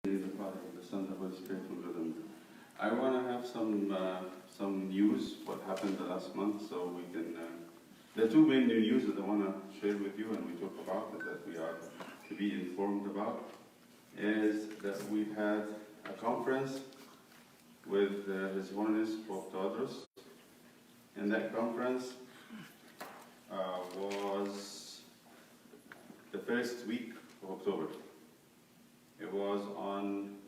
In the Father, the Son, the Holy Spirit, one God, amen. I want to have some news, what happened the last month, so we can. The two main new news that I want to share with you and we talk about, that we are to be informed about, is that we had a conference with His Holiness Pope Tewodros, and that conference was the first week of October. It was on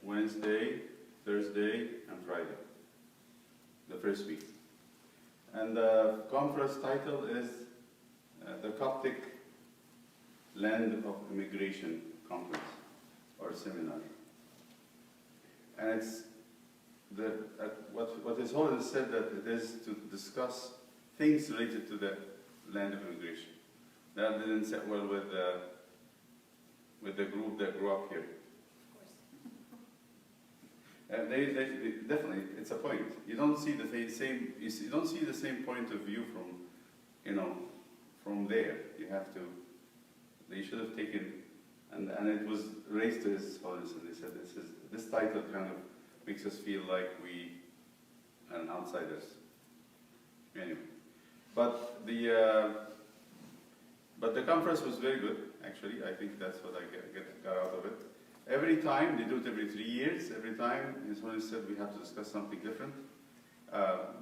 Wednesday, Thursday, and Friday, the first week. And the conference title is the Coptic Land of Immigration Conference, or seminar. And it's what His Holiness said, that it is to discuss things related to the land of immigration. That didn't sit well with the group that grew up here. And they definitely, it's a point. You don't see the same. You don't see the same point of view from there. You have to. They should have taken, and it was raised to His Holiness, and they said this title kind of makes us feel like we are outsiders. Anyway, but the conference was very good. Actually, I think that's what I got out of it. Every time, they do it every 3 years, every time His Holiness said we have to discuss something different.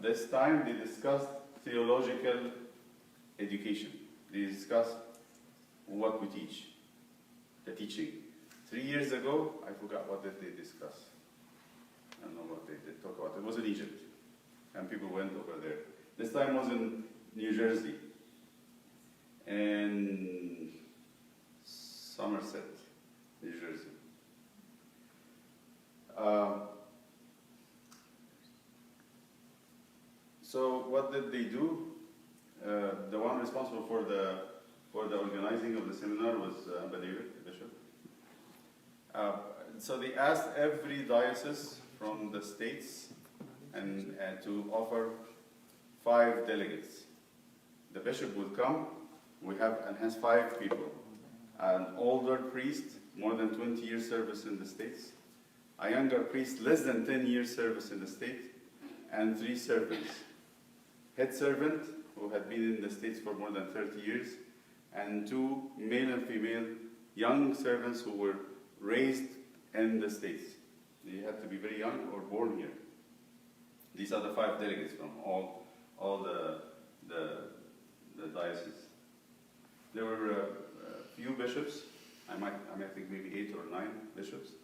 This time they discussed theological education. They discussed what we teach, the teaching. 3 years ago, I forgot what did they discuss. I don't know what they did talk about. It was in Egypt, and people went over there. This time was in New Jersey, and Somerset, New Jersey. So what did they do? The one responsible for the organizing of the seminar was David, the bishop. So they asked every diocese from the states and to offer 5 delegates. The bishop would come. We have and has 5 people: an older priest, more than 20 years service in the States; a younger priest, less than 10 years service in the state; and 3 servants. Head servant, who had been in the States for more than 30 years, and 2 male and female young servants who were raised in the States. They had to be very young or born here. These are the 5 delegates from all the dioceses. There were a few bishops. I might think maybe 8 or 9 bishops.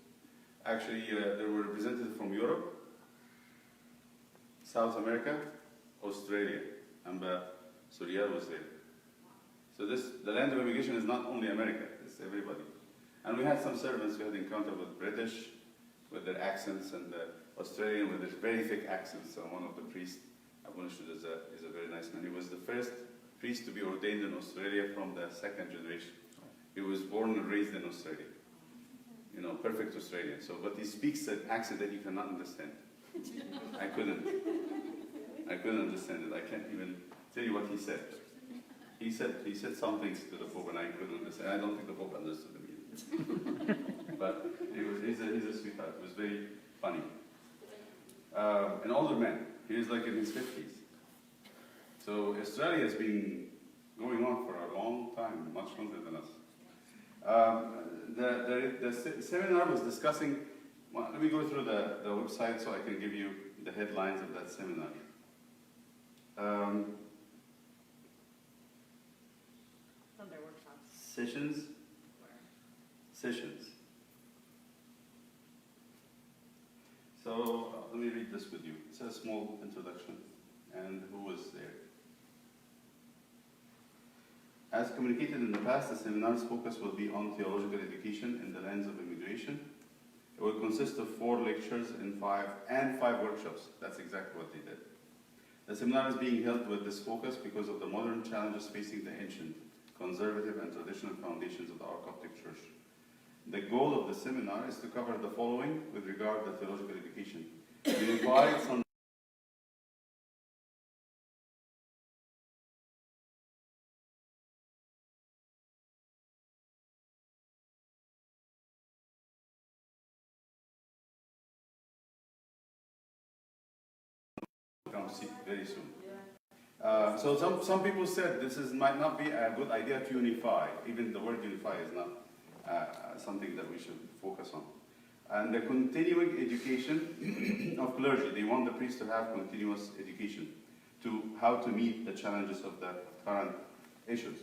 Actually, there were representatives from Europe, South America, Australia, and Surya was there. So the land of immigration is not only America, it's everybody. And we had some servants who had encountered with British, with their accents, and Australian with their very thick accents. So one of the priests, Abunashud, is a very nice man. He was the first priest to be ordained in Australia from the 2nd generation. He was born and raised in Australia. Perfect Australian. So, but he speaks an accent that you cannot understand. I couldn't understand it. I can't even tell you what he said. He said some things to the Pope, and I couldn't understand. I don't think the Pope understood him either. But he's a sweetheart. It was very funny. An older man. He was like in his 50s. So Australia has been going on for a long time, much longer than us. The seminar was discussing. Well, let me go through the website so I can give you the headlines of that seminar. Sunday workshops. Sessions. So let me read this with you. It's a small introduction, and who was there. As communicated in the past, the seminar's focus will be on theological education in the lands of immigration. It will consist of 4 lectures and 5 workshops. That's exactly what they did. The seminar is being held with this focus because of the modern challenges facing the ancient, conservative, and traditional foundations of our Coptic Church. The goal of the seminar is to cover the following with regard to theological education: unified come see very soon. So some people said might not be a good idea to unify. Even the word unify is not something that we should focus on. And the continuing education of clergy, they want the priests to have continuous education to how to meet the challenges of the current issues.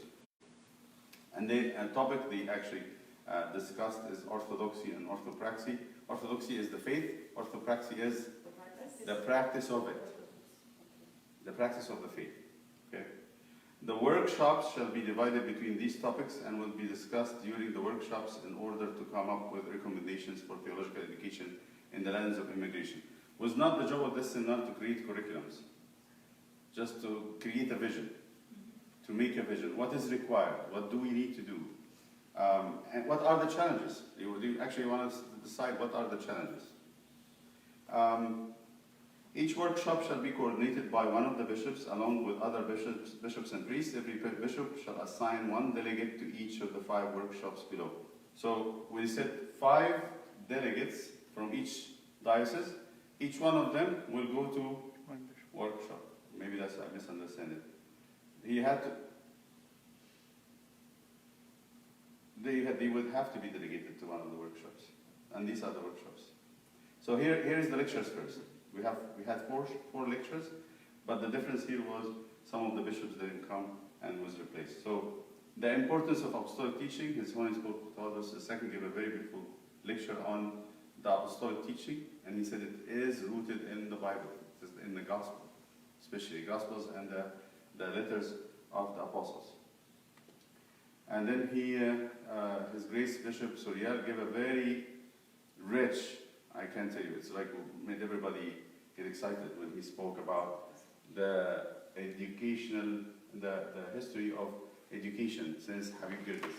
And a topic they actually discussed is orthodoxy and orthopraxy. Orthodoxy is the faith, orthopraxy is the practice of it. The practice of the faith. Okay? The workshops shall be divided between these topics and will be discussed during the workshops in order to come up with recommendations for theological education in the lands of immigration. It was not the job of this seminar to create curriculums, just to create a vision, to make a vision. What is required? What do we need to do? And what are the challenges? You actually want us to decide what are the challenges. Each workshop shall be coordinated by one of the bishops along with other bishops and priests. Every bishop shall assign one delegate to each of the 5 workshops below. So we said 5 delegates from each diocese. Each one of them will go to workshop. Maybe I misunderstand it. They would have to be delegated to one of the workshops. And these are the workshops. So here is the lectures first. We had four lectures, but the difference here was some of the bishops didn't come and was replaced. So the importance of apostolic teaching, His Holiness Pope Tawadros II gave a very beautiful lecture on the apostolic teaching, and he said it is rooted in the Bible, in the Gospel, especially Gospels and the letters of the apostles. And then His Grace Bishop Suriel gave a very rich, I can't tell you, it's like made everybody get excited when he spoke about the educational, the history of education since Habib Girgis.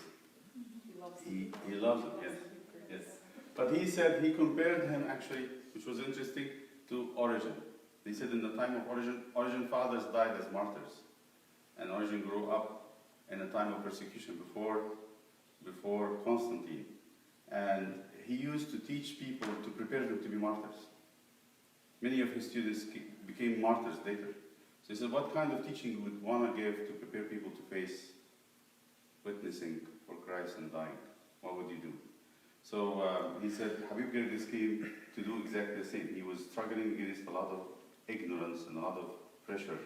He loves it, yes. But he said, he compared him actually, which was interesting, to Origen. He said in the time of Origen fathers died as martyrs. And Origen grew up in a time of persecution before Constantine. And he used to teach people to prepare them to be martyrs. Many of his students became martyrs later. So he said, what kind of teaching would one give to prepare people to face witnessing for Christ and dying? What would you do? So he said, Habib Girgis came to do exactly the same. He was struggling against a lot of ignorance and a lot of pressure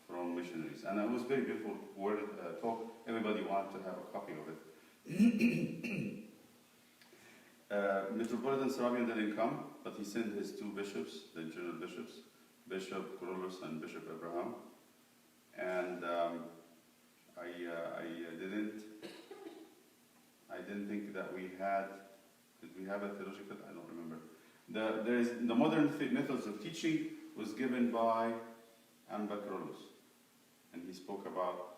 from missionaries. And it was a very beautiful talk. Everybody wanted to have a copy of it. Metropolitan Serapion didn't come, but he sent his 2 bishops, the general bishops, Bishop Kurulos and Bishop Abraham. And I didn't think that did we have a theological? I don't remember. The modern methods of teaching was given by Amba Kurulos, and he spoke about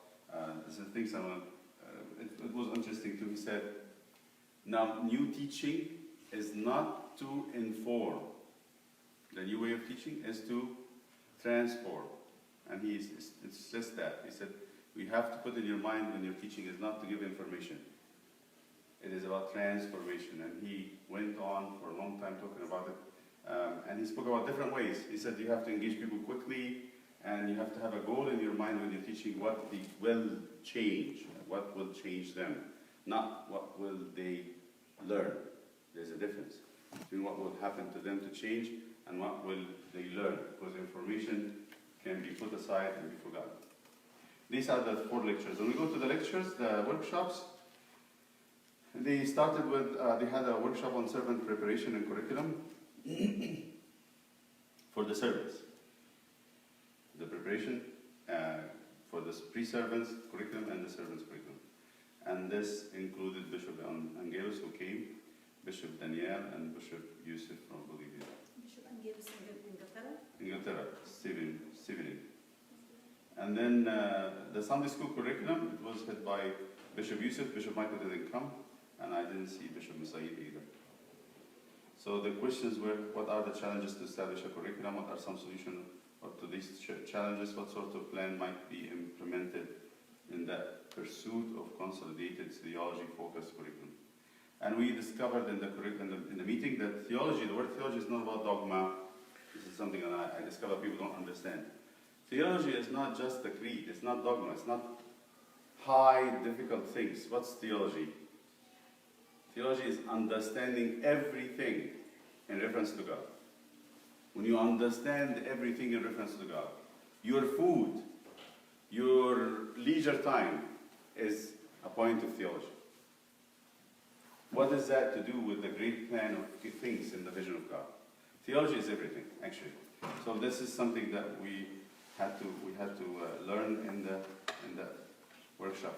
some things. It was interesting too. He said, now, new teaching is not to inform. The new way of teaching is to transform. And it's just that. He said, we have to put in your mind when your teaching is not to give information. It is about transformation. And he went on for a long time talking about it. And he spoke about different ways. He said you have to engage people quickly, and you have to have a goal in your mind when you're teaching what will change, what will change them. Not what will they learn. There's a difference between what will happen to them to change and what will they learn, because information can be put aside and be forgotten. These are the 4 lectures. When we go to the lectures, the workshops, they started with, they had a workshop on servant preparation and curriculum for the servants. The preparation for the pre-servants curriculum and the servants curriculum. And this included Bishop Angelos, who came, Bishop Daniel, and Bishop Yusuf from Bolivia. Bishop Angelos in Inglaterra? Inglaterra, Stevening. And then the Sunday school curriculum, it was head by Bishop Yusuf. Bishop Michael didn't come, and I didn't see Bishop Musaid either. So the questions were, what are the challenges to establish a curriculum? What are some solutions to these challenges? What sort of plan might be implemented in that pursuit of consolidated theology-focused curriculum? And we discovered in the meeting that theology, the word theology is not about dogma, This is something that I discover people don't understand. Theology is not just a creed, it's not dogma, it's not high, difficult things. What's theology? Theology is understanding everything in reference to God. When you understand everything in reference to God, your food, your leisure time is a point of theology. What is that to do with the great plan of things in the vision of God? Theology is everything, actually. So this is something that we had to learn in the workshop.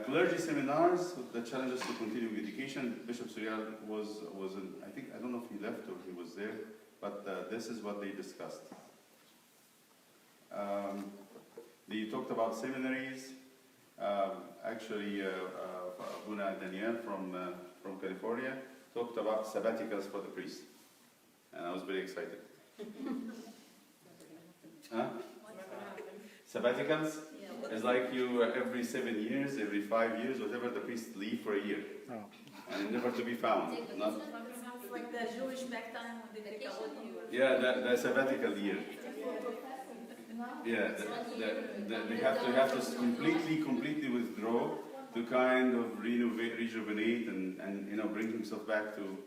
Clergy seminars, the challenges to continuing education. Bishop Surya was in, I don't know if he left or he was there, but this is what they discussed. They talked about seminaries. Actually, Abuna Daniel from California talked about sabbaticals for the priests, and I was very excited. Huh? Sabbaticals is like you every 7 years, every 5 years, whatever, the priests leave for a year, and never to be found. Not, It's like the Jewish back time when they take a whole year. yeah, the sabbatical year. Yeah, they have to completely withdraw to kind of rejuvenate and bring himself back to,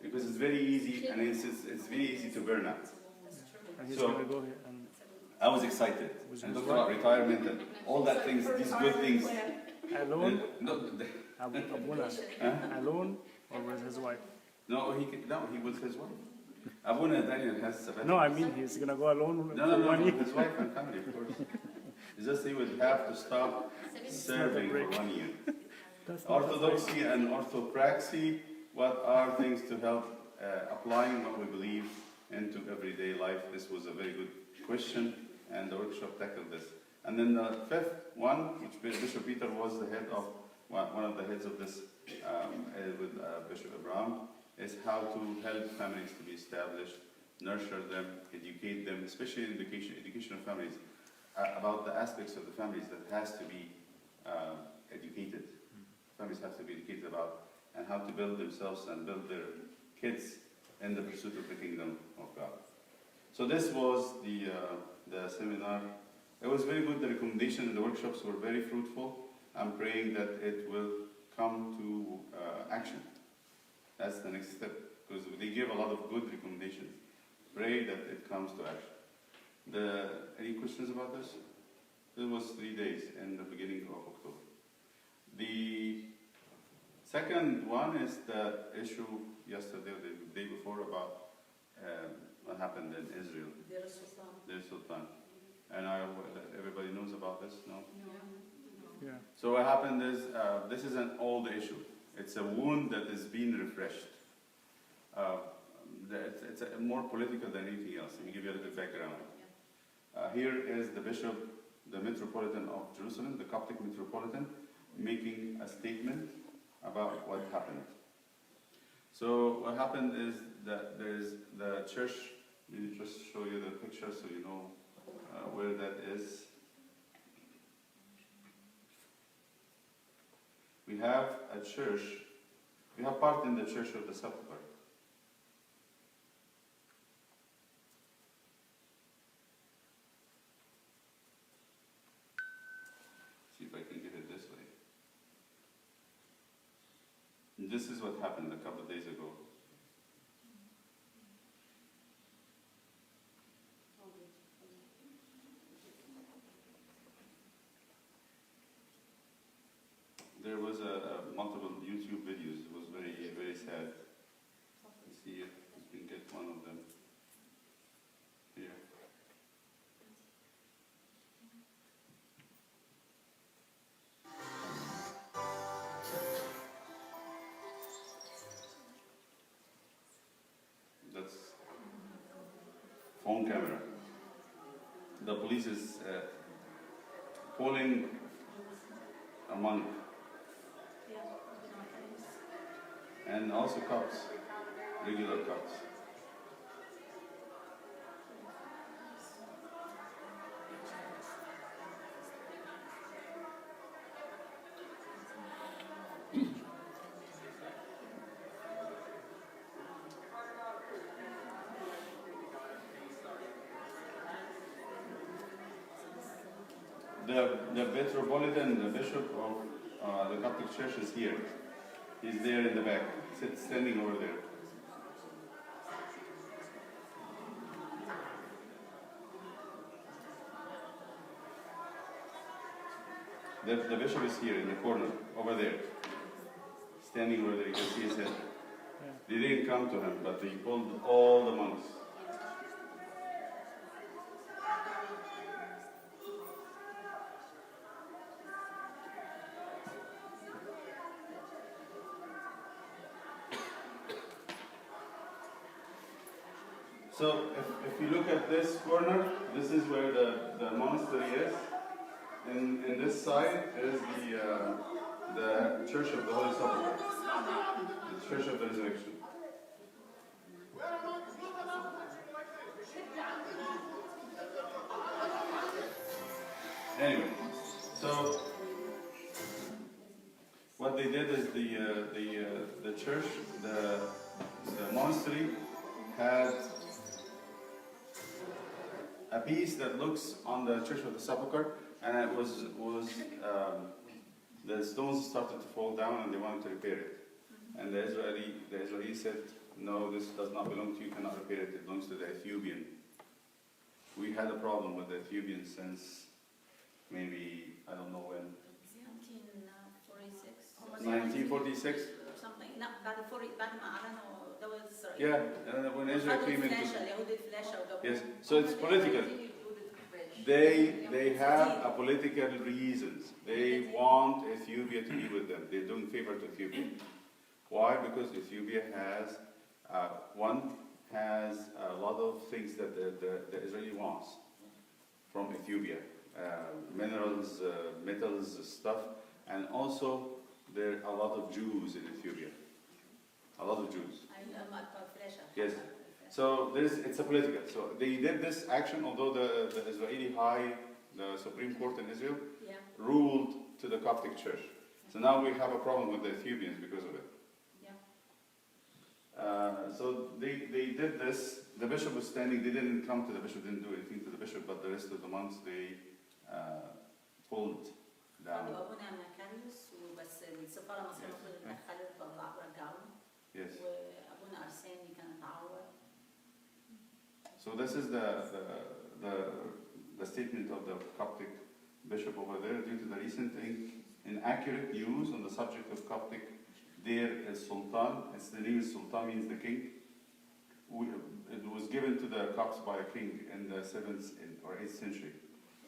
because it's very easy and it's very easy to burn out. And he's So, going to go here and I was excited and talked about retirement and all that things, these good things. alone, No, Abuna, huh? alone or with his wife? No, he was his wife. Abuna Daniel has sabbatical. No, I mean he's going to go alone No, for 1 year. with his wife and family, of course. It's just he would have to stop serving for 1 year. That's not Orthodoxy and orthopraxy, what are things to help applying what we believe into everyday life? This was a very good question, and the workshop tackled this. And then the fifth one, which Bishop Peter was the head of, one of the heads of this, with Bishop Abraham, is how to help families to be established, nurture them, educate them, especially in education of families, about the aspects of the families that has to be educated. Families have to be educated about, and how to build themselves and build their kids in the pursuit of the kingdom of God. So this was the seminar. It was very good. The recommendations in the workshops were very fruitful. I'm praying that it will come to action. That's the next step, because they gave a lot of good recommendations. Pray that it comes to action. Any questions about this? It was 3 days in the beginning of October. The second one is the issue yesterday or the day before about what happened in Israel. Deir Sultan. And everybody knows about this, no? Yeah. So what happened is, this is an old issue. It's a wound that is being refreshed. It's more political than anything else. Let me give you a little background. Here is the bishop, the Metropolitan of Jerusalem, the Coptic Metropolitan, making a statement about what happened. So what happened is that there's the church. Let me just show you the picture so you know where that is. We have a church. We have part in the Church of the Sepulchre. See if I can get it this way. And this is what happened a couple of days ago. There was multiple YouTube videos. It was very, very sad. Let's see if we can get one of them here. That's phone camera. The police is pulling a monk. And also cops, regular cops. the Metropolitan, the Bishop of the Coptic Church is here. He's there in the back, standing over there. The bishop is here in the corner, over there. Standing over there, you can see his head. They didn't come to him, but they pulled all the monks. So if you look at this corner, this is where the monastery is. In this side is the Church of the Holy Sepulchre, the Church of the Resurrection. Anyway, so what they did is the church, the monastery had a piece that looks on the Church of the Sepulchre, and it was the stones started to fall down, and they wanted to repair it. And the Israeli said, "No, this does not belong to you. You cannot repair it. It belongs to the Ethiopian." We had a problem with the Ethiopians since maybe I don't know when. 1946. 1946. Something. No, بعد ما أعلنوا دولة إسرائيل. Yeah, and when Israel came into. اليهود الفلاشة Yes, so it's political. They have a political reasons. They want Ethiopia to be with them. They're doing favor to Ethiopia. Why? Because Ethiopia has a lot of things that the Israeli wants from Ethiopia, minerals, metals, stuff, and also there are a lot of Jews in Ethiopia. A lot of Jews. Yes. So it's a political. So they did this action, although the Israeli the Supreme Court in Israel, ruled to the Coptic Church. So now we have a problem with the Ethiopians because of it. So they did this. The bishop was standing. They didn't come to the bishop, didn't do anything to the bishop, but the rest of the monks, they pulled down. Yes. So this is the statement of the Coptic bishop over there. Due to the recent inaccurate news on the subject of Coptic, there is Sultan. The name is Sultan, means the king. It was given to the Copts by a king in the 7th or 8th century.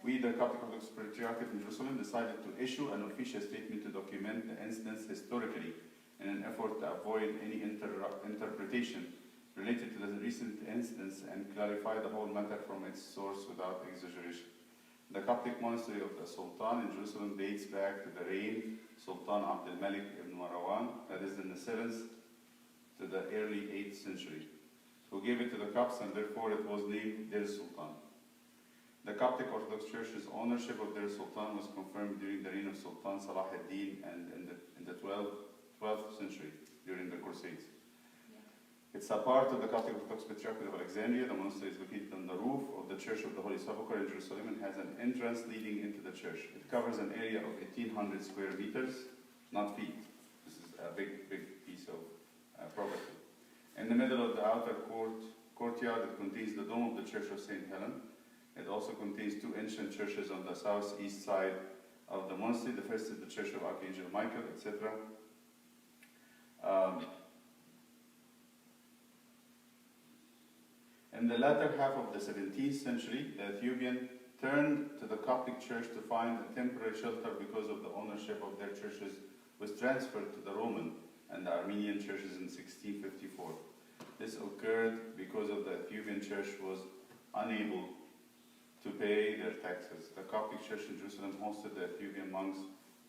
We, the Coptic Orthodox Patriarchate in Jerusalem, decided to issue an official statement to document the incidents historically in an effort to avoid any interpretation related to the recent incidents and clarify the whole matter from its source without exaggeration. The Coptic monastery of the Sultan in Jerusalem dates back to the reign Sultan Abdul Malik ibn Marwan, that is in the 7th to the early 8th century, who gave it to the Copts, and therefore it was named Deir Sultan. The Coptic Orthodox Church's ownership of Deir Sultan was confirmed during the reign of Sultan Salah ad-Din and in the 12th century during the Crusades. It's a part of the Coptic Orthodox Patriarchate of Alexandria. The monastery is located on the roof of the Church of the Holy Sepulchre in Jerusalem and has an entrance leading into the church. It covers an area of 1,800 square meters, not feet. This is a big piece of property. In the middle of the outer courtyard, it contains the dome of the Church of St. Helen. It also contains two ancient churches on the southeast side of the monastery. The first is the Church of Archangel Michael, etc. In the latter half of the 17th century, the Ethiopian turned to the Coptic Church to find a temporary shelter because of the ownership of their churches was transferred to the Roman and the Armenian churches in 1654. This occurred because of the Ethiopian church was unable to pay their taxes. The Coptic Church in Jerusalem hosted the Ethiopian monks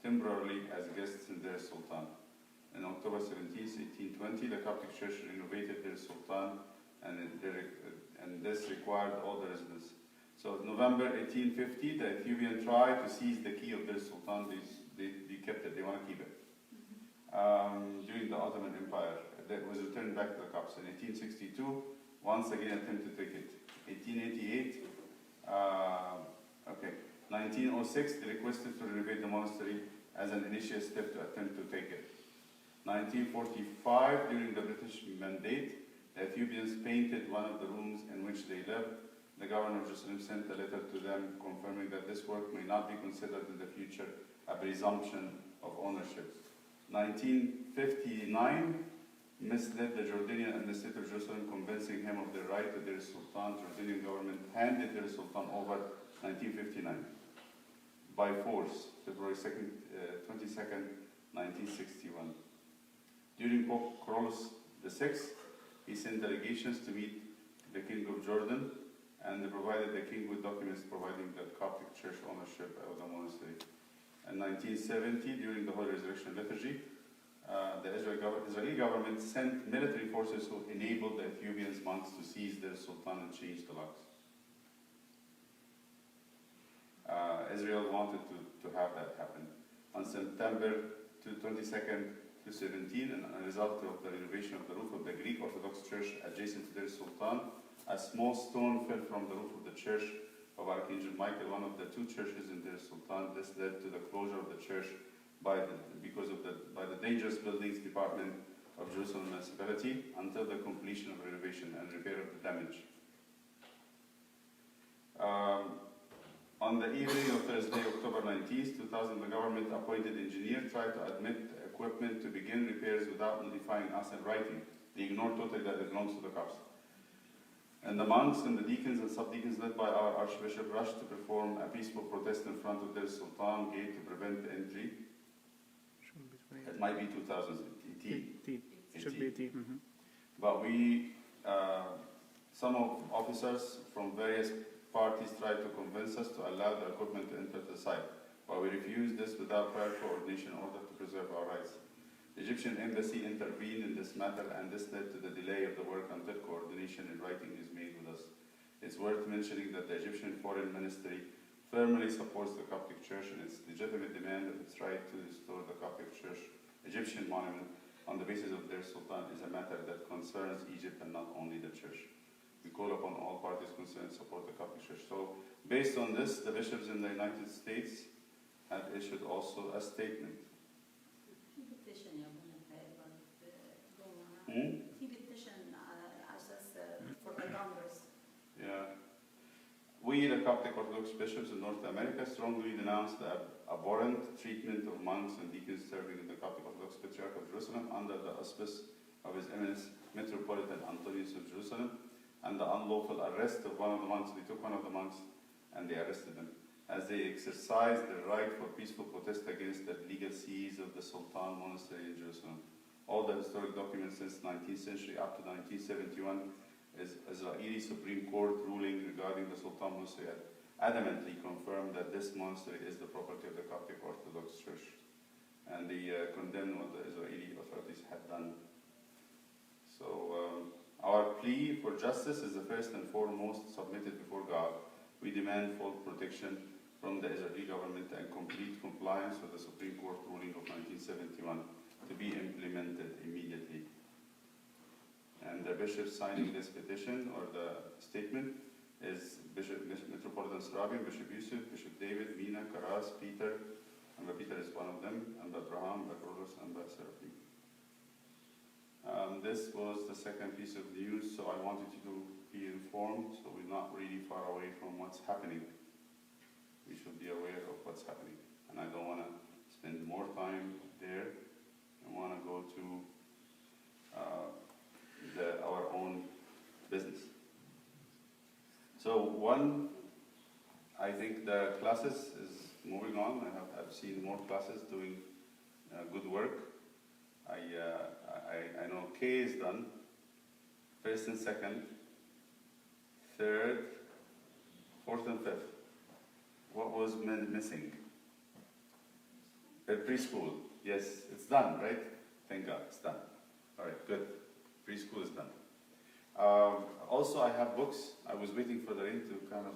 temporarily as guests in Deir Sultan. On October 17, 1820, the Coptic Church renovated Deir Sultan, and this required all the residents. So November 1850, the Ethiopian tried to seize the key of Deir Sultan. They kept it, they want to keep it. During the Ottoman Empire, that was returned back to the Copts. In 1862, once again attempted to take it. 1888, 1906, they requested to renovate the monastery as an initial step to attempt to take it. 1945, during the British Mandate, the Ethiopians painted one of the rooms in which they lived. The governor of Jerusalem sent a letter to them confirming that this work may not be considered in the future a presumption of ownership. 1959, misled the Jordanian administrator of Jerusalem, convincing him of the right to their sultan. Jordanian government handed their sultan over 1959 by force, February 22nd, 1961. During Pope Carlos VI, he sent delegations to meet the King of Jordan, and they provided the king with documents providing the Coptic Church ownership of the monastery. In 1970, during the Holy Resurrection Liturgy, the Israeli government sent military forces who enabled the Ethiopian monks to seize their sultan and change the locks. Israel wanted to have that happen. On September 22nd to 17, and as a result of the renovation of the roof of the Greek Orthodox Church adjacent to their sultan, a small stone fell from the roof of the church of Archangel Michael, one of the two churches in their sultan. This led to the closure of the church by the dangerous buildings department of Jerusalem municipality until the completion of renovation and repair of the damage. On the evening of Thursday, October 19th, 2000, the government appointed engineer tried to admit equipment to begin repairs without notifying us in writing. They ignored totally that it belongs to the cops. And the monks and the deacons and subdeacons led by our archbishop rushed to perform a peaceful protest in front of their sultan gate to prevent entry. It might be 2000, It should be T. Mm-hmm. But some of officers from various parties tried to convince us to allow the equipment to enter the site, but we refused this without prior coordination in order to preserve our rights. The Egyptian embassy intervened in this matter, and this led to the delay of the work until coordination in writing is made with us. It's worth mentioning that the Egyptian Foreign Ministry firmly supports the Coptic Church in its legitimate demand of its right to restore the Coptic Church Egyptian monument on the basis of their sultan is a matter that concerns Egypt and not only the church. We call upon all parties concerned to support the Coptic Church. So, based on this, the bishops in the United States have issued also a statement. في petition على أساس for the Congress. Yeah. We, the Coptic Orthodox bishops in North America, strongly denounce the abhorrent treatment of monks and deacons serving in the Coptic Orthodox Patriarch of Jerusalem under the auspice of His Eminence Metropolitan Antonius of Jerusalem, and the unlawful arrest of one of the monks. They took one of the monks and they arrested them as they exercised their right for peaceful protest against the legal sees of the Sultan Monastery in Jerusalem. All the historic documents since the 19th century up to 1971 is Israeli Supreme Court ruling regarding the Sultan Monastery adamantly confirmed that this monastery is the property of the Coptic Orthodox Church, and they condemned what the Israeli authorities had done. So our plea for justice is the first and foremost submitted before God. We demand full protection from the Israeli government and complete compliance with the Supreme Court ruling of 1971 to be implemented immediately. And the bishop signing this petition or the statement is Bishop Metropolitan Seraphim, Bishop Yusuf, Bishop David, Mina, Karas, Peter, and Peter is one of them, and Abraham, Bakrolos, and Seraphim. This was the second piece of news, so I wanted you to be informed, so we're not really far away from what's happening. We should be aware of what's happening, and I don't want to spend more time there. I want to go to our own business. So I think the classes is moving on. I've seen more classes doing good work. I know K is done, first and second, third, fourth and fifth. What was missing? Preschool. Yes, it's done, right? Thank God, it's done. All right, good. Preschool is done. Also, I have books. I was waiting for the rain to kind of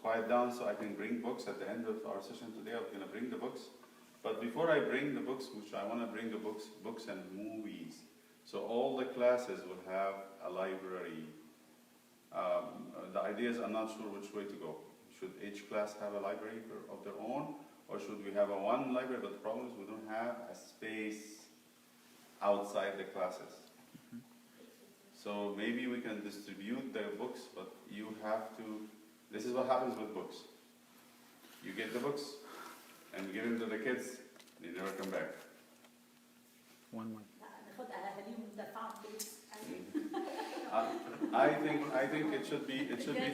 quiet down so I can bring books at the end of our session today. I'm going to bring the books. But before I bring the books, which I want to bring the books and movies. So all the classes will have a library. The idea is I'm not sure which way to go. Should each class have a library of their own, or should we have a one library? But the problem is we don't have a space outside the classes. So maybe we can distribute the books, but you have to, this is what happens with books. You get the books and give them to the kids, they never come back. One. ناخد اهاليهم ندفعهم فلوس. I think it should be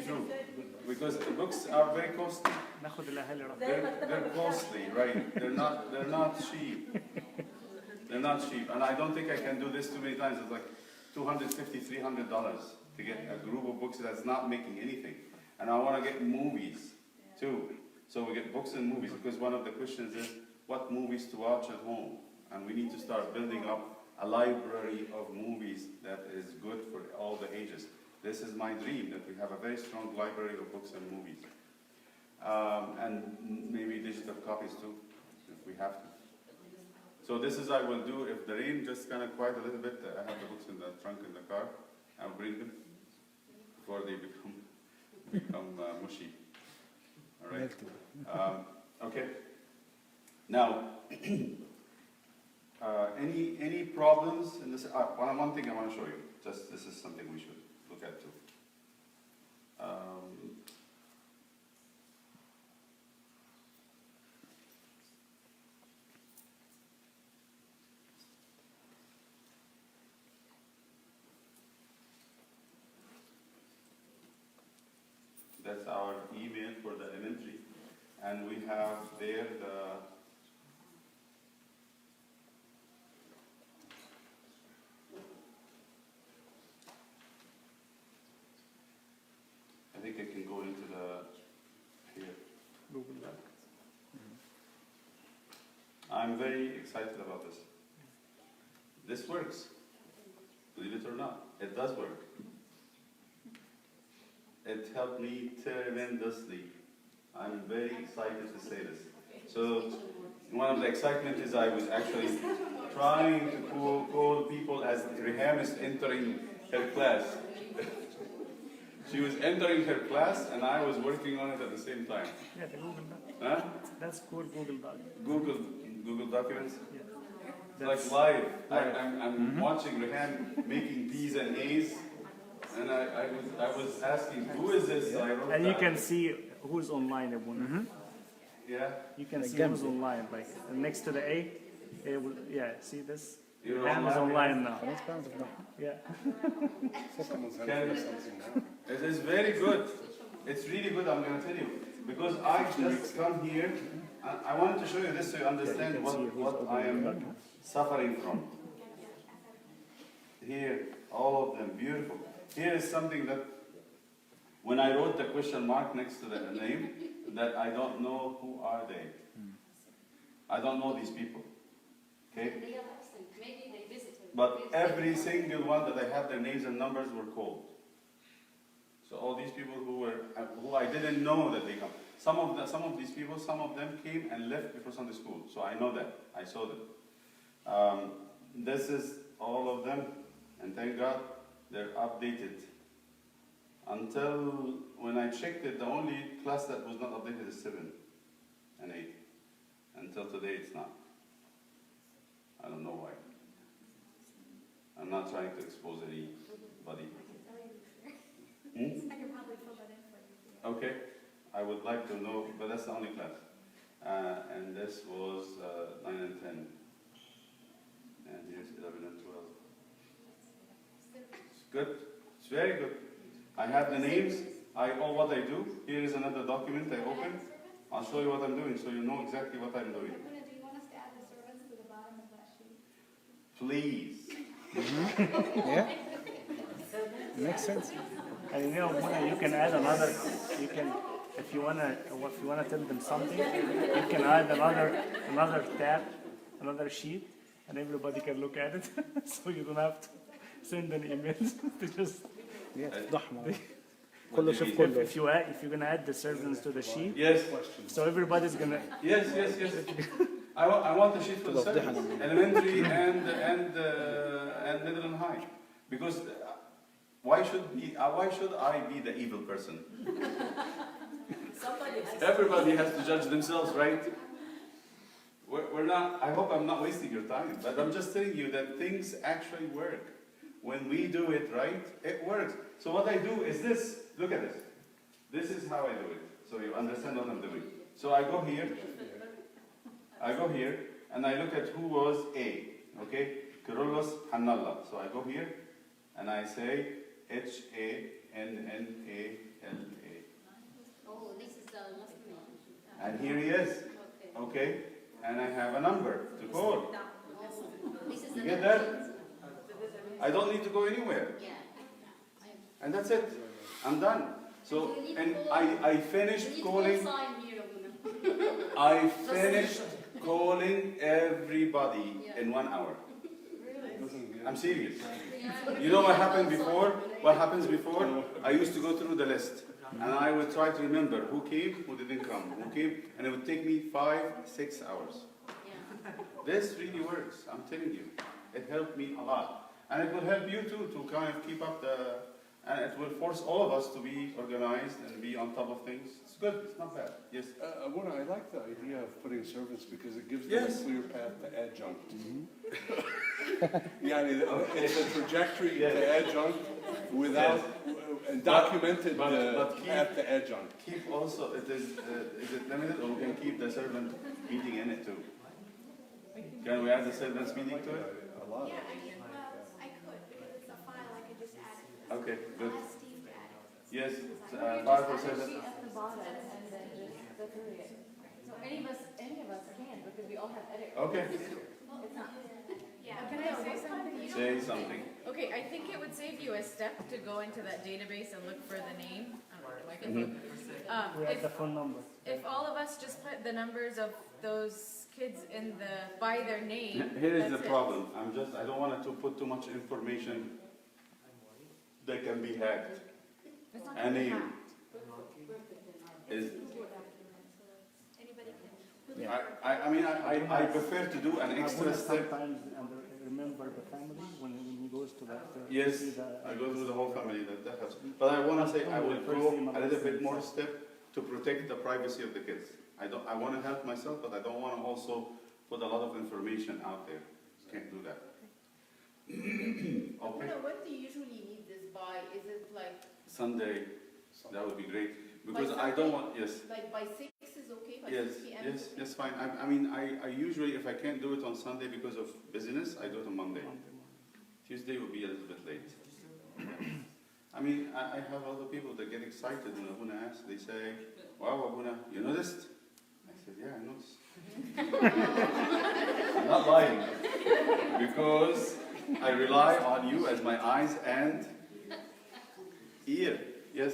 true, because the books are very costly. ناخد الأهالي رقم. They're costly, right? They're not cheap. They're not cheap, and I don't think I can do this too many times. It's like $250, $300 to get a group of books that's not making anything. And I want to get movies too. So we get books and movies, because one of the questions is what movies to watch at home, and we need to start building up a library of movies that is good for all the ages. This is my dream, that we have a very strong library of books and movies. And maybe digital copies too, if we have to. So this is I will do, if the rain just kind of quiet a little bit, I have the books in the trunk in the car, I'll bring them before they become mushy. All right? Okay. Now, any problems in this? One thing I want to show you. Just this is something we should look at too. That's our email for the elementary, and we have there the I think I can go into the here. Google Doc. I'm very excited about this. This works. Believe it or not, it does work. It helped me tremendously. I'm very excited to say this. So one of the excitement is I was actually trying to call people as Riham is entering her class. She was entering her class and I was working on it at the same time. Yeah, the Google Doc. Huh? That's cool, Google Doc. Google Documents? Yeah. It's like live. I'm watching Riham making P's and A's. And I was asking, who is this? Yeah. I wrote And you that. can see who's online. Yeah. You can see who's online. Like next to the A, it will, yeah, see this? You're Ham is online now. Yeah. It is very good. It's really good, I'm going to tell you. Because I just come here, and I wanted to show you this so you understand what I am suffering from. Here, all of them, beautiful. Here is something that, when I wrote the question mark next to the name, that I don't know who are they. I don't know these people. Okay? Maybe they visited. But every single one that I have their names and numbers were called. So all these people who I didn't know that they come. Some of these people, some of them came and left before Sunday school. So I know that. I saw them. This is all of them, and thank God they're updated. Until when I checked it, the only class that was not updated is 7 and 8. Until today, it's not. I don't know why. I'm not trying to expose anybody. I can probably fill that in for you. Okay, I would like to know, but that's the only class. And this was 9 and 10. And here's 11 and 12. It's good. It's very good. I have the names. What I do. Here is another document I open. I'll show you what I'm doing so you know exactly what I'm doing. Do you want us to add the servants to the bottom of that sheet? Please. Yeah. Makes sense. And you know, you can add another. You can, if you wanna tell them something, you can add another tab, another sheet, and everybody can look at it. So you don't have to send an email to just. Yeah, ضحمة. كله شوف كله. If you're gonna add the servants to the sheet, Yes. so everybody's gonna. Yes. I want the sheet for the service, elementary and middle and high, because why should I be the evil person? Somebody has to. Everybody has to judge themselves, right? We're not, I hope I'm not wasting your time, but I'm just telling you that things actually work. When we do it right, it works. So what I do is this. Look at this. This is how I do it. So you understand what I'm doing. So I go here, and I look at who was A. Okay? Carlos Hanallah. So I go here, and I say H-A-N-N-A-L-A. Oh, this is the Muslim. And here he is. Okay? And I have a number to call. This is You the get that? I don't need to go anywhere. Yeah. And that's it. I'm done. So, and I finished calling. I finished calling everybody in 1 hour. I'm serious. You know what happened before? What happens before? I used to go through the list. And I would try to remember who came, who didn't come, who came, and it would take me 5-6 hours. This really works, I'm telling you. It helped me a lot. And it will help you too, to kind of keep up and it will force all of us to be organized and be on top of things. It's good, it's not bad. Yes? Abuna, I like the idea of putting servants because it gives them Yes. a clear path to adjunct. Yeah, it's a trajectory Yes. to adjunct without and documented but keep- path to adjunct. Keep also, is it limited, or we can keep the servant meeting in it too? Can we add the servants meeting to it? A lot. Yeah, I mean, well, I could, because it's a file, I could just add it. Okay, good. I'll ask Steve to add it. Yes, Just 5 add for a servant. sheet at the bottom and then just the period. So any of us can, because we all have edit. Okay, It's not. Yeah. Can I say something? say something. Okay, I think it would save you a step to go into that database and look for the name. I don't know, microphone. We have the phone number. If all of us just put the numbers of those kids by their name. Here is the that's it. problem. I don't want to put too much information that can be hacked. It's not gonna be Any hacked. is, Anybody can. I mean, I prefer to do an extra step. Sometimes remember the family when he goes to that. Yes, see the- I go through the whole family that helps. But I want to say I will go a little bit more step to protect the privacy of the kids. I want to help myself, but I don't want to also put a lot of information out there. Can't do that. Okay, When do you usually need this by? Is it like Sunday, that would be great. Because I don't want, yes. by 6 is okay? By Yes, 6 p.m. yes, fine. I mean, I usually, if I can't do it on Sunday because of business, I do it on Monday. Tuesday will be a little bit late. I mean, I have other people that get excited when Abuna asks. They say, wow, Abuna, you noticed? I said, yeah, I noticed. I'm not lying. Because I rely on you as my eyes and ear. Yes?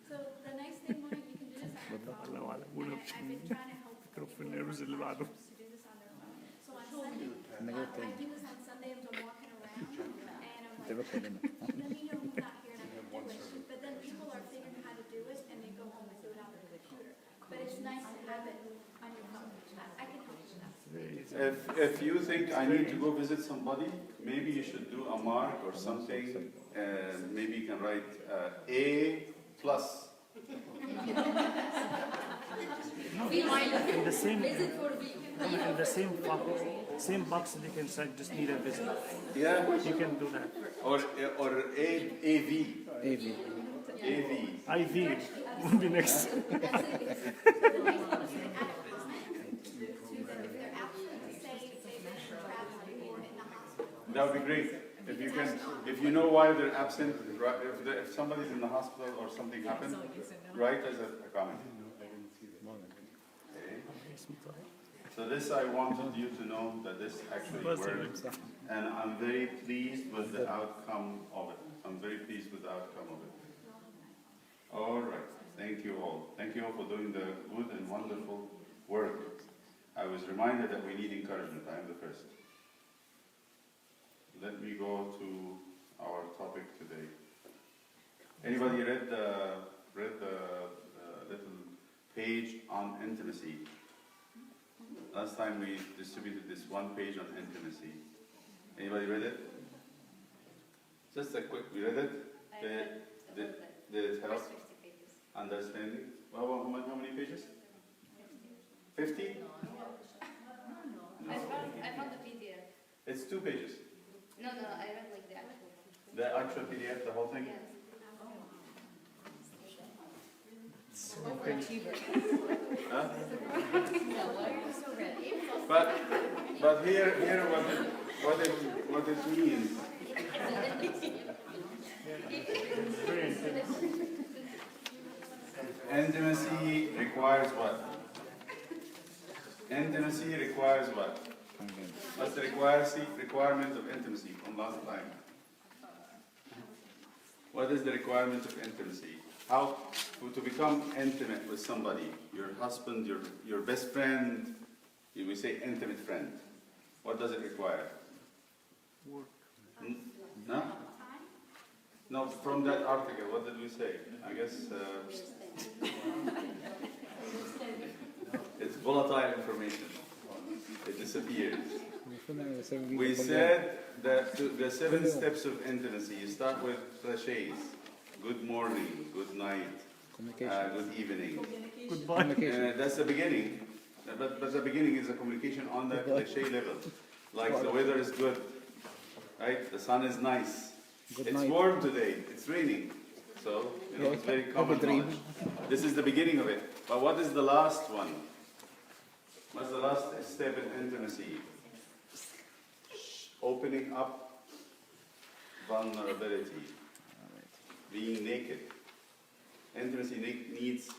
So the nice thing, Mike, you can do this on your phone. And I've been trying to help النيرفز اللي بعده. to do this on their phone. So on Sunday, I do this on Sunday as I'm walking around, and I'm like, let me know who's not here and I can do it. But then people are figuring how to do it and they go home and do it on their computer. But it's nice to have it on your phone. I can help you with that. If you think I need to go visit somebody, maybe you should do a mark or something. Maybe you can write A+. In the same, in the same box they can say just need a visit. Yeah, You can do that. or AV. AV. AV. IV will be next. That would be great. If you know why they're absent, if somebody's in the hospital or something happened, write as a comment. Okay. So this, I wanted you to know that this actually worked, and I'm very pleased with the outcome of it. I'm very pleased with the outcome of it. All right, thank you all. Thank you all for doing the good and wonderful work. I was reminded that we need encouragement. I am the first. Let me go to our topic today. Anybody read the little page on intimacy? Last time we distributed this one page on intimacy. Anybody read it? Just a quick, we read it? Did it help? Understanding? How many pages? 50? I found the PDF. It's 2 pages. No, I read like the actual. The actual PDF, the whole thing? Yes. Huh? No, why are you so ready? But here what it means. Very intense. Intimacy requires what? Intimacy requires what? What's the requirement of intimacy from last time? What is the requirement of intimacy? How to become intimate with somebody, your husband, your best friend, we say intimate friend. What does it require? Work. No? No, from that article, what did we say? I guess it's volatile information. It disappears. We said that the 7 steps of intimacy, you start with cliches. Good morning, good night, good evening. Goodbye. That's the beginning. But the beginning is a communication on the cliche level. Like the weather is good, right? The sun is nice. It's warm today. It's raining. So, it's very common knowledge. This is the beginning of it. But what is the last one? What's the last step in intimacy? Opening up vulnerability. Being naked. Intimacy needs...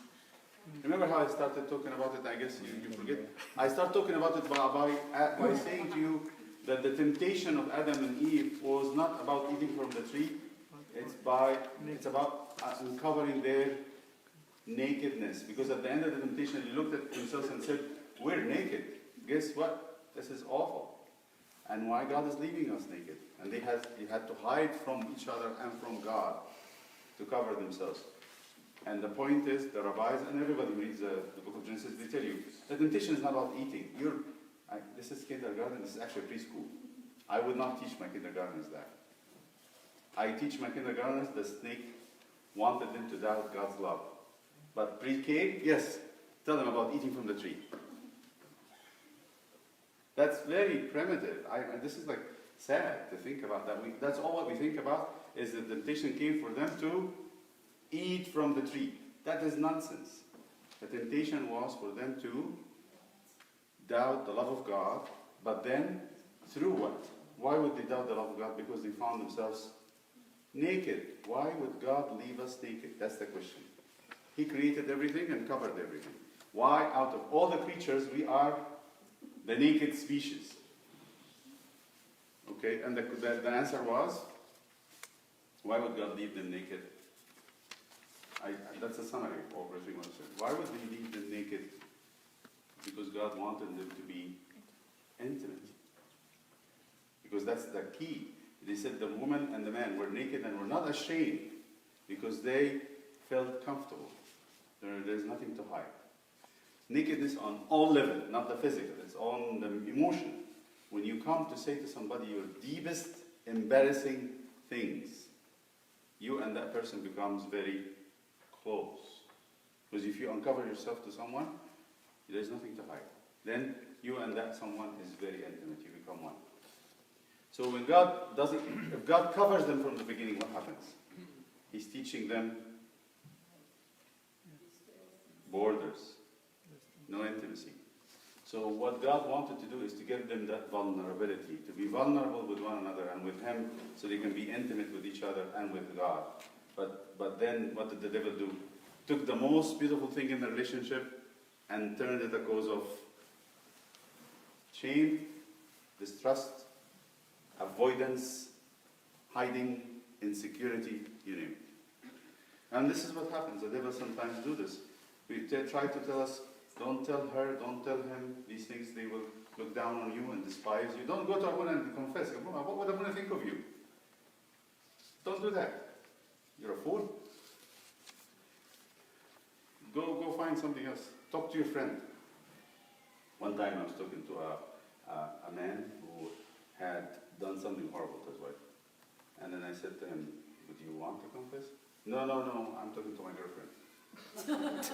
Remember how I started talking about it? I guess you forget. I start talking about it by saying to you that the temptation of Adam and Eve was not about eating from the tree. It's about uncovering their nakedness. Because at the end of the temptation, they looked at themselves and said, we're naked. Guess what? This is awful. And why God is leaving us naked? And they had to hide from each other and from God to cover themselves. And the point is, the rabbis and everybody who reads the book of Genesis, they tell you, the temptation is not about eating. This is kindergarten, this is actually preschool. I would not teach my kindergartners that. I teach my kindergartners the snake wanted them to doubt God's love. But pre-K, yes, tell them about eating from the tree. That's very primitive. This is like sad to think about that. That's all what we think about is the temptation came for them to eat from the tree. That is nonsense. The temptation was for them to doubt the love of God, but then through what? Why would they doubt the love of God? Because they found themselves naked. Why would God leave us naked? That's the question. He created everything and covered everything. Why, out of all the creatures, we are the naked species? Okay, and the answer was, why would God leave them naked? That's a summary of everything I said. Why would they leave them naked? Because God wanted them to be intimate. Because that's the key. They said the woman and the man were naked and were not ashamed because they felt comfortable. There's nothing to hide. Nakedness on all levels, not the physical, it's on the emotion. When you come to say to somebody your deepest, embarrassing things, you and that person becomes very close. Because if you uncover yourself to someone, there's nothing to hide. Then you and that someone is very intimate. You become one. So when if God covers them from the beginning, what happens? He's teaching them borders, no intimacy. So what God wanted to do is to give them that vulnerability, to be vulnerable with one another and with Him, so they can be intimate with each other and with God. But then what did the devil do? Took the most beautiful thing in the relationship and turned it a cause of shame, distrust, avoidance, hiding, insecurity, you name it. And this is what happens. The devil sometimes do this. They try to tell us, don't tell her, don't tell him these things. They will look down on you and despise you. Don't go to Abuna and confess. What would Abuna think of you? Don't do that. You're a fool. Go find something else. Talk to your friend. One time I was talking to a man who had done something horrible to his wife. And then I said to him, would you want to confess? No, I'm talking to my girlfriend. That's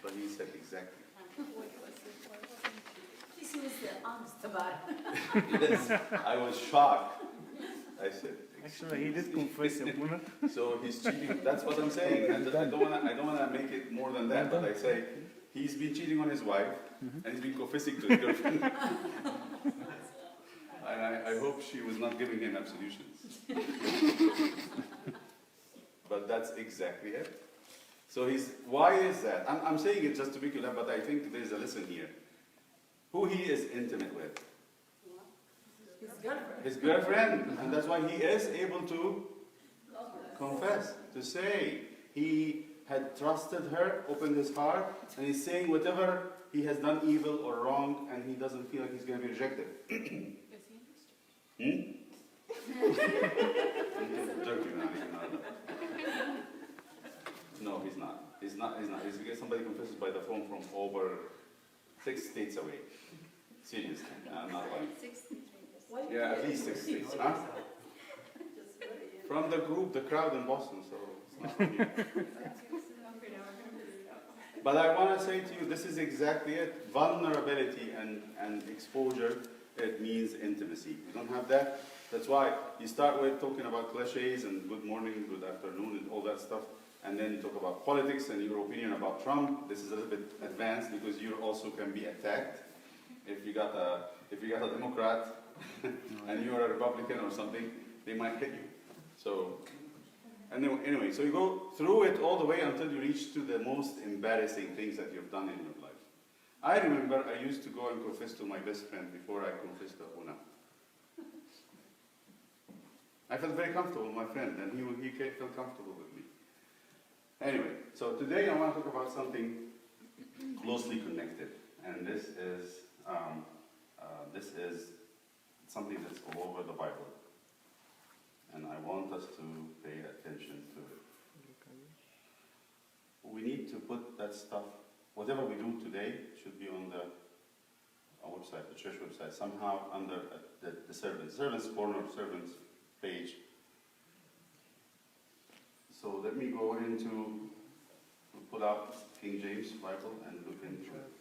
what he said exactly. He was honest about it. Yes, I was shocked. I said, Actually, he did confess, Abuna. so he's cheating. That's what I'm saying. And I don't wanna make it more than that. But I say he's been cheating on his wife, and he's been confessing to his girlfriend. And I hope she was not giving him absolutions. But that's exactly it. So why is that? I'm saying it just to make you laugh, but I think there's a lesson here. Who he is intimate with? His girlfriend. His girlfriend. And that's why he is able to confess, to say he had trusted her, opened his heart, and he's saying whatever he has done evil or wrong, and he doesn't feel like he's going to be rejected. Hmm? Joking, no, he's not. He's not. He's because somebody confesses by the phone from over 6 states away. Seriously, I'm not lying. 6 Yeah, at least 6 states. Huh? From the group, the crowd in Boston, so it's not from here. But I want to say to you, this is exactly it. Vulnerability and exposure, it means intimacy. You don't have that. That's why you start with talking about cliches and good morning, good afternoon, and all that stuff. And then you talk about politics and your opinion about Trump. This is a little bit advanced because you also can be attacked. If you got a Democrat and you're a Republican or something, they might hit you. So anyway, so you go through it all the way until you reach to the most embarrassing things that you've done in your life. I remember I used to go and confess to my best friend before I confessed to Una. I felt very comfortable with my friend, and he felt comfortable with me. Anyway, so today I want to talk about something closely connected, and this is something that's all over the Bible, and I want us to pay attention to it. We need to put that stuff, whatever we do today, should be on our website, the church website, somehow under the servants corner, servants page. So let me go into, pull out King James Bible and look into it.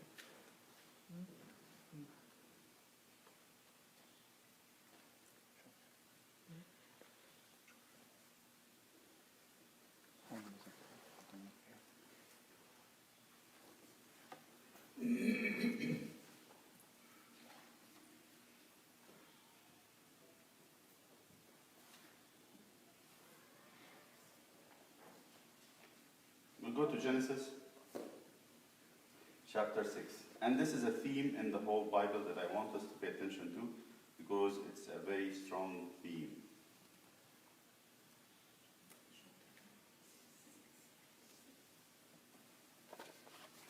We'll go to Genesis chapter 6. And this is a theme in the whole Bible that I want us to pay attention to because it's a very strong theme.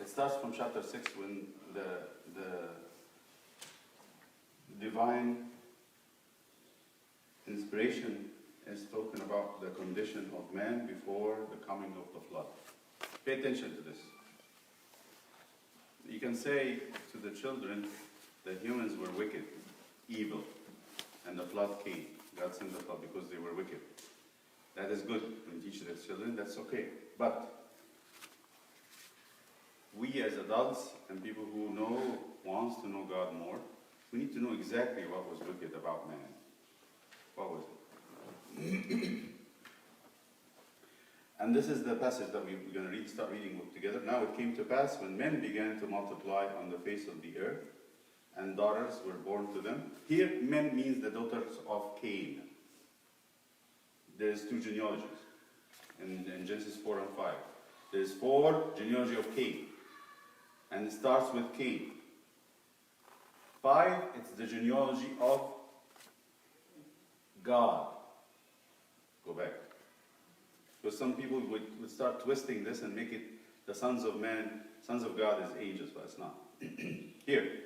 It starts from chapter 6 when the divine inspiration is talking about the condition of man before the coming of the flood. Pay attention to this. You can say to the children that humans were wicked, evil, and the flood came. God sent the flood because they were wicked. That is good when you teach the children, that's okay. But we as adults and people who wants to know God more, we need to know exactly what was wicked about man. What was it? And this is the passage that we're going to start reading together. Now it came to pass when men began to multiply on the face of the earth, and daughters were born to them. Here, men means the daughters of Cain. There's 2 genealogies in Genesis 4 and 5. There's 4 genealogy of Cain, and it starts with Cain. 5, it's the genealogy of God. Go back. Because some people would start twisting this and make it the sons of man, sons of God as angels, but it's not. Here.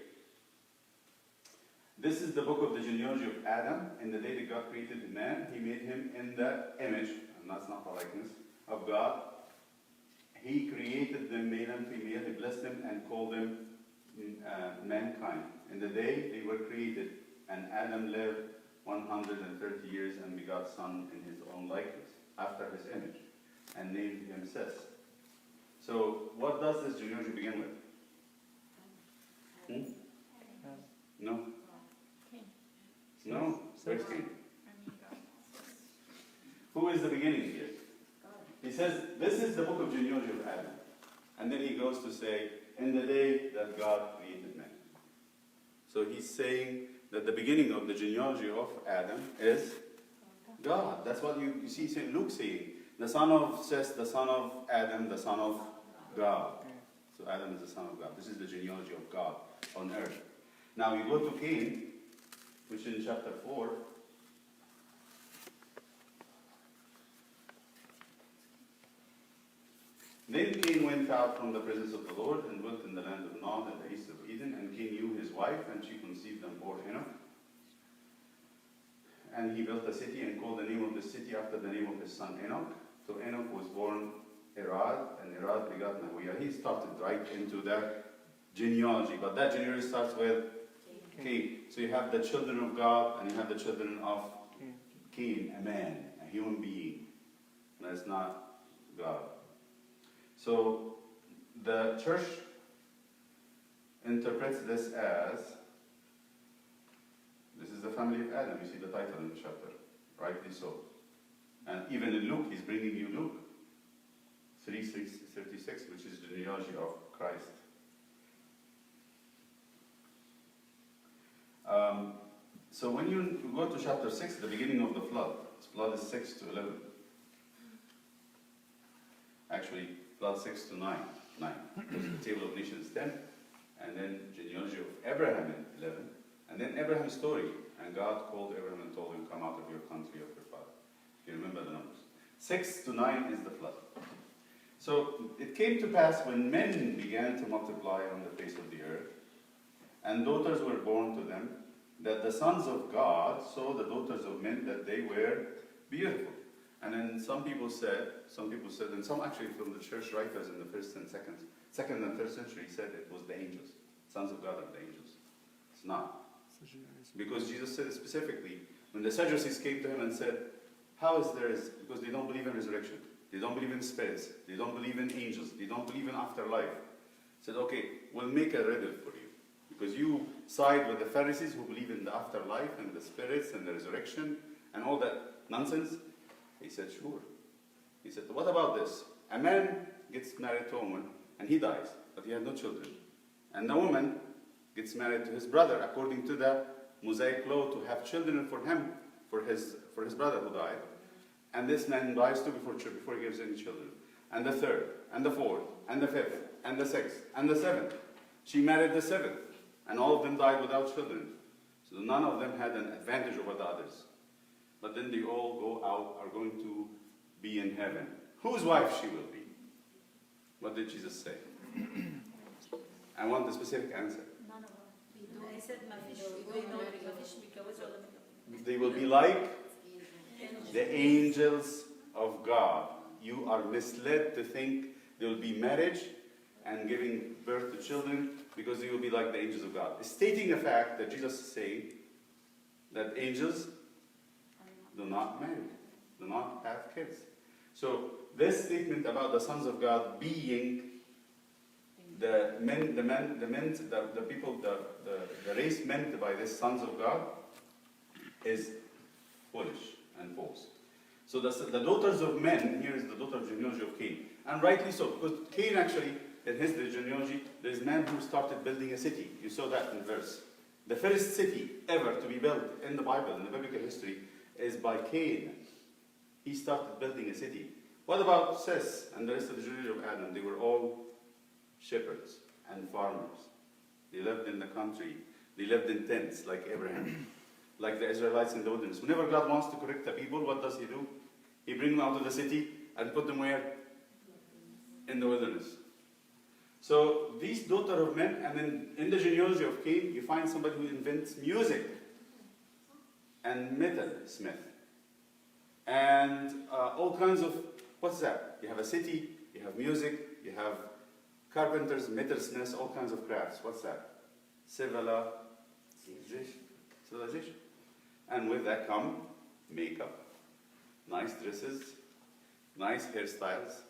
This is the book of the genealogy of Adam. In the day that God created man, he made him in the image, and that's not the likeness, of God. He created them male and female. He blessed them and called them mankind. In the day they were created, and Adam lived 130 years and begot son in his own likeness, after his image, and named him Seth. So what does this genealogy begin with? No. No. Where's Cain? Who is the beginning here? He says, this is the book of genealogy of Adam. And then he goes to say, in the day that God created man. So he's saying that the beginning of the genealogy of Adam is God. That's what you see Luke saying. The son of Seth, the son of Adam, the son of God. So Adam is the son of God. This is the genealogy of God on earth. Now you go to Cain, which in chapter 4. Then Cain went out from the presence of the Lord and dwelt in the land of Nod at the east of Eden. And Cain knew his wife, and she conceived and bore Enoch. And he built a city and called the name of the city after the name of his son Enoch. So Enoch was born Irad, and Irad begot Nahuiah. He started right into the genealogy, but that genealogy starts with Cain. So you have the children of God, and you have the children of Cain, a man, a human being. That's not God. So the church interprets this as, this is the family of Adam. You see the title in the chapter, rightly so. And even in Luke, he's bringing you Luke 3:36, which is the genealogy of Christ. So when you go to chapter 6, the beginning of the flood, flood is 6 to 11. Actually, flood 6 to 9. The table of nations 10. And then genealogy of Abraham in 11. And then Abraham's story. And God called Abraham and told him, come out of your country of your father. You remember the numbers. 6 to 9 is the flood. So it came to pass when men began to multiply on the face of the earth, and daughters were born to them, that the sons of God saw the daughters of men that they were beautiful. And then some people said, and some actually from the church writers in the first and second and third century said it was the angels. Sons of God are the angels. It's not. Because Jesus said specifically, when the Sadducees came to him and said, how is there, because they don't believe in resurrection. They don't believe in spirits. They don't believe in angels. They don't believe in afterlife. He said, okay, we'll make a riddle for you. Because you side with the Pharisees who believe in the afterlife and the spirits and the resurrection and all that nonsense. He said, sure. He said, what about this? A man gets married to a woman and he dies, but he had no children. And the woman gets married to his brother according to the Mosaic law to have children for him, for his brother who died. And this man dies too before he gives any children. And the third, and the fourth, and the fifth, and the sixth, and the seventh. She married the seventh, and all of them died without children. So none of them had an advantage over the others. But then they all are going to be in heaven. Whose wife she will be? What did Jesus say? I want the specific answer. None of them. I said They will be like the angels of God. You are misled to think there will be marriage and giving birth to children because they will be like the angels of God. Stating a fact that Jesus is saying that angels do not marry, do not have kids. So this statement about the sons of God being the race meant by this sons of God is foolish and false. So the daughters of men, here is the daughter of genealogy of Cain. And rightly so, because Cain actually, in his genealogy, there is a man who started building a city. You saw that in the verse. The first city ever to be built in the Bible, in the biblical history, is by Cain. He started building a city. What about Seth and the rest of the genealogy of Adam? They were all shepherds and farmers. They lived in the country. They lived in tents like Abraham, like the Israelites in the wilderness. Whenever God wants to correct the people, what does he do? He brings them out of the city and put them where? In the wilderness. So these daughter of men, and then in the genealogy of Cain, you find somebody who invents music and metalsmith and all kinds of, what's that? You have a city, you have music, you have carpenters, metalsmiths, all kinds of crafts. What's that? Civilization. And with that come makeup, nice dresses, nice hairstyles.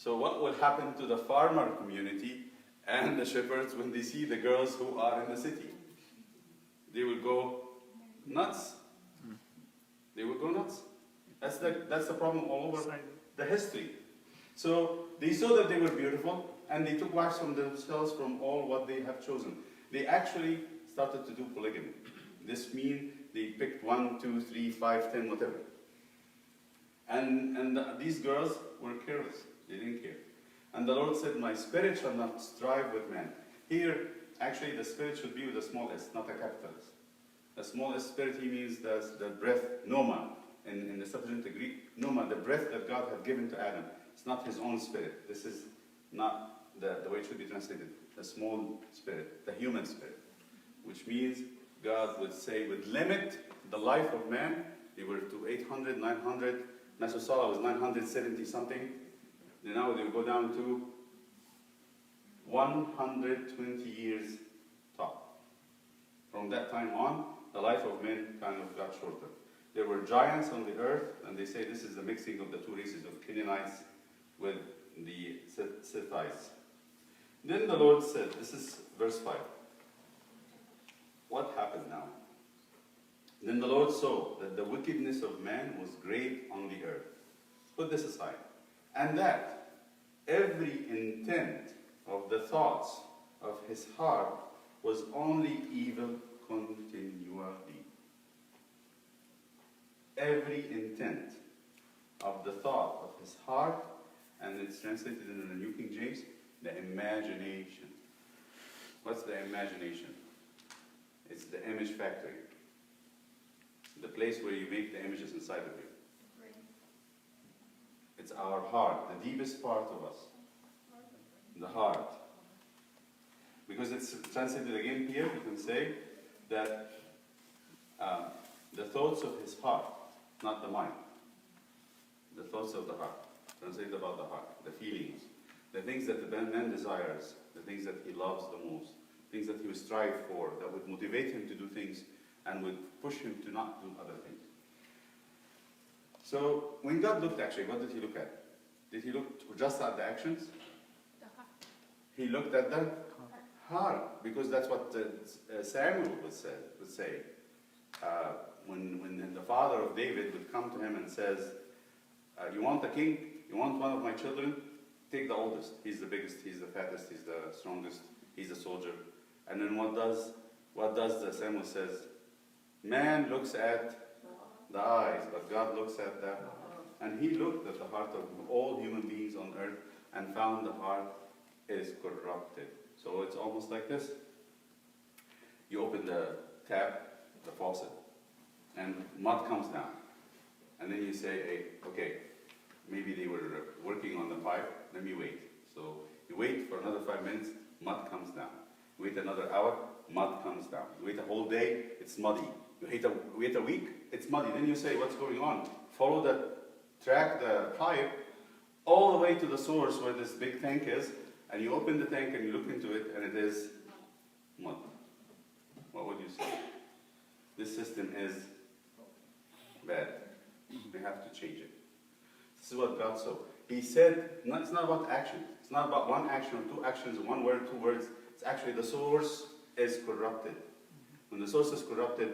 So what will happen to the farmer community and the shepherds when they see the girls who are in the city? They will go nuts. They will go nuts. That's the problem all over the history. So they saw that they were beautiful, and they took wives from themselves from all what they have chosen. They actually started to do polygamy. This means they picked 1, 2, 3, 5, 10, whatever. And these girls were careless. They didn't care. And the Lord said, my spirit shall not strive with man. Here, actually, the spirit should be with a small s, not a capital S. A small s spirit, he means the breath, pneuma. In the Septuagint Greek, pneuma, the breath that God had given to Adam. It's not his own spirit. This is not the way it should be translated. The small spirit, the human spirit. Which means God would say, would limit the life of man. They were to 800, 900. Methuselah was 970 something. Then now they will go down to 120 years top. From that time on, the life of men kind of got shorter. There were giants on the earth, and they say this is the mixing of the two races of Canaanites with the Sethites. Then the Lord said, this is verse 5. What happened now? Then the Lord saw that the wickedness of man was great on the earth. Put this aside. And that every intent of the thoughts of his heart was only evil continually. Every intent of the thought of his heart, and it's translated in the New King James, the imagination. What's the imagination? It's the image factory. The place where you make the images inside of you. It's our heart, the deepest part of us. The heart. Because it's translated again here, you can say that the thoughts of his heart, not the mind. The thoughts of the heart. Translated about the heart, the feelings, the things that the man desires, the things that he loves the most, things that he would strive for, that would motivate him to do things and would push him to not do other things. So when God looked, actually, what did he look at? Did he look just at the actions? He looked at the heart, because that's what Samuel would say. When the father of David would come to him and says, you want a king? You want one of my children? Take the oldest. He's the biggest, he's the fattest, he's the strongest, he's a soldier. And then what does Samuel says? Man looks at the eyes, but God looks at the heart. And he looked at the heart of all human beings on earth and found the heart is corrupted. So it's almost like this. You open the tap, the faucet, and mud comes down. And then you say, hey, okay, maybe they were working on the pipe, let me wait. So you wait for another 5 minutes, mud comes down. You wait another hour, mud comes down. You wait a whole day, it's muddy. You wait a week, it's muddy. Then you say, what's going on? Track the pipe all the way to the source where this big tank is, and you open the tank and you look into it, and it is mud. What would you say? This system is bad. We have to change it. This is what God saw. He said, no, it's not about action. It's not about one action or two actions, one word, 2 words. It's actually the source is corrupted. When the source is corrupted,